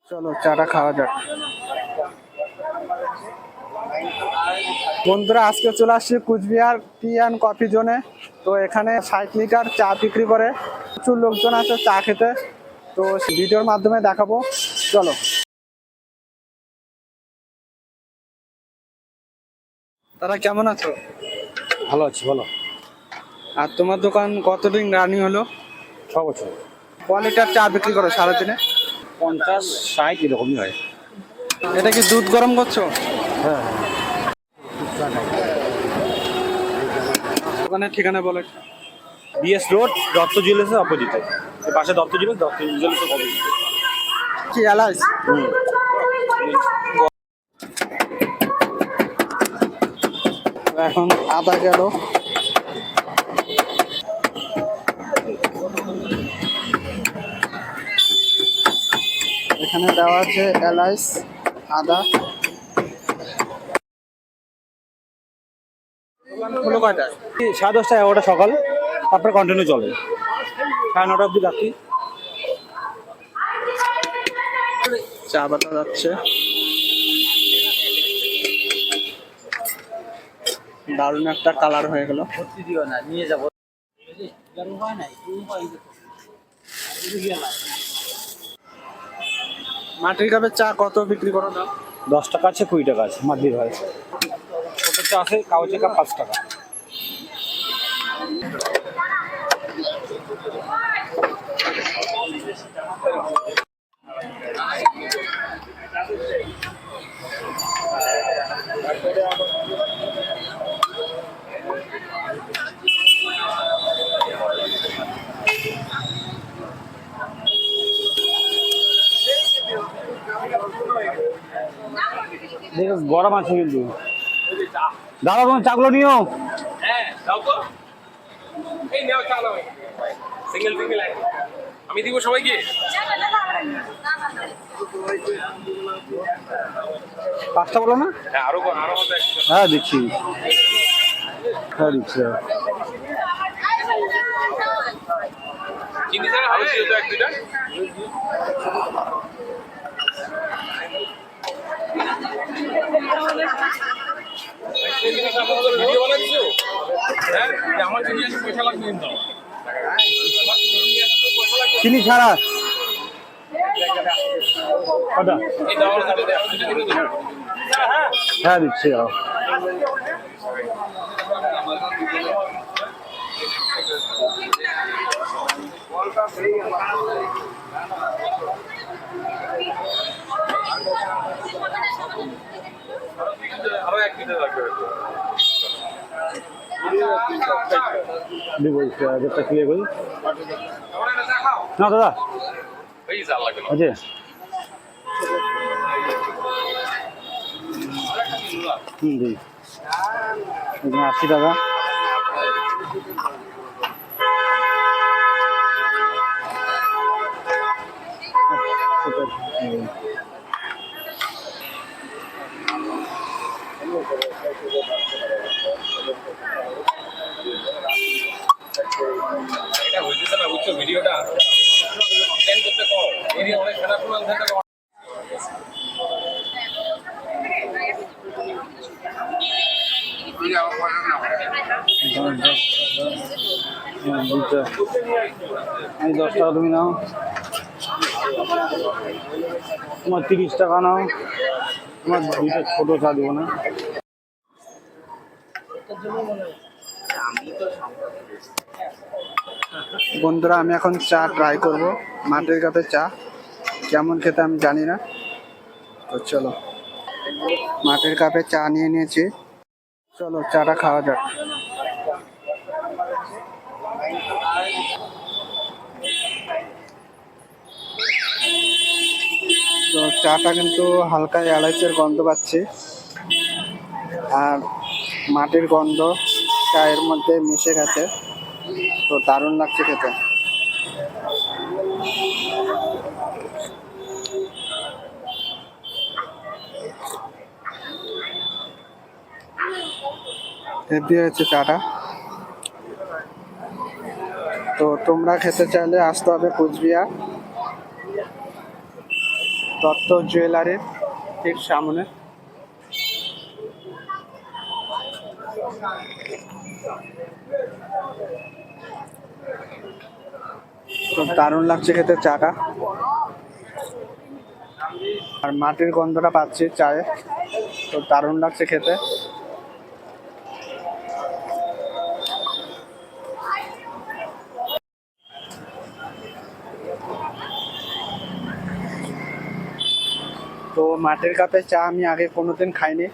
চলো চাটা খাওয়া যাক। বন্ধুরা, আজকে চলে আসছি কুচবিহার টি অ্যান্ড কফি জোনে। তো এখানে 60 লিটার চা বিক্রি করে, প্রচুর লোকজন আছে চা খেতে। তো ভিডিওর মাধ্যমে দেখাবো, চলো। তারা কেমন আছো? ভালো আছি, বলো। আর তোমার দোকান কতদিন রানিং হলো? 6 বছর। ক লিটার চা বিক্রি করো সারাদিনে? 50-60 এরকমই হয়। এটা কি দুধ গরম করছো? হ্যাঁ। দোকানের ঠিকানা বলো। বিএস রোড, দত্ত জুয়েলার্সের অপোজিটে। এই পাশে দত্ত জুয়েলার্সের অপোজিটে। কি এলাইস? এখন আদা গেল। এখানে দেওয়া আছে এলাইচ, আদা। হলো কয়টা? 10:30 11টা সকাল, তারপরে কন্টিনিউ চলে 9:30 অবধি রাখি। চা বাতা যাচ্ছে, দারুণ একটা কালার হয়ে গেল। নিয়ে যাবো। মাটির কাপের চা কত বিক্রি করো না? 10 টাকা আছে, 20 টাকা আছে, মাদ্রি হয়। ছোটো চা আছে, কাগজের কাপ 5 টাকা। দেখো গরম আছে কিন্তু। দাদা তোমার চাগুলো নিও। হ্যাঁ দাও তো। এই নাও চালো, সিঙ্গেল সিঙ্গেল আমি দিব সবাইকে। 5টা বলো না? হ্যাঁ আরো হ্যাঁ দিচ্ছি, হ্যাঁ দিচ্ছি। চিনি ছাড়া হবে তো এক দুইটা। ভিডিও বানাচ্ছো? হ্যাঁ আমার চিনি আছে, পয়সা লাগবে কিন্তু। চিনি ছাড়া কটা? এই দাও দুটো দিন তো। হ্যাঁ দিচ্ছি। আরো এক দুটো লাগবে। দিব যেটা ক্লিয়ার করি আমার একটা চা খাও। না দাদা। এই চা লাগবে না। আছে। দিই 80 টাকা। এটা হইতেছে না, বুঝছো ভিডিওটা কন্টেন্ট করতে কও। এর অনেক খারাপ কোনো অংশটা কও। আমি 10 টাকা, তুমি নাও। তোমার 30 টাকা নাও। তোমার 2টা ছোটো চা দিব না? বন্ধুরা, আমি এখন চা ট্রাই করব। মাটির কাপের চা কেমন খেতে আমি জানি না, তো চলো। মাটির কাপে চা নিয়ে নিয়েছি, চলো চাটা খাওয়া যাক। তো চাটা কিন্তু হালকা এলাচের গন্ধ পাচ্ছি, আর মাটির গন্ধ চায়ের মধ্যে মিশে গেছে। তো দারুণ লাগছে খেতে। হেভি হয়েছে চাটা। তো তোমরা খেতে চাইলে আসতে হবে কুচবিহার। দত্ত জুয়েলারির ঠিক সামনে। তো দারুণ লাগছে খেতে চাটা, আর মাটির গন্ধটা পাচ্ছি চায়ে, তো দারুণ লাগছে খেতে। তো মাটির কাপে চা আমি আগে কোনোদিন খাইনি,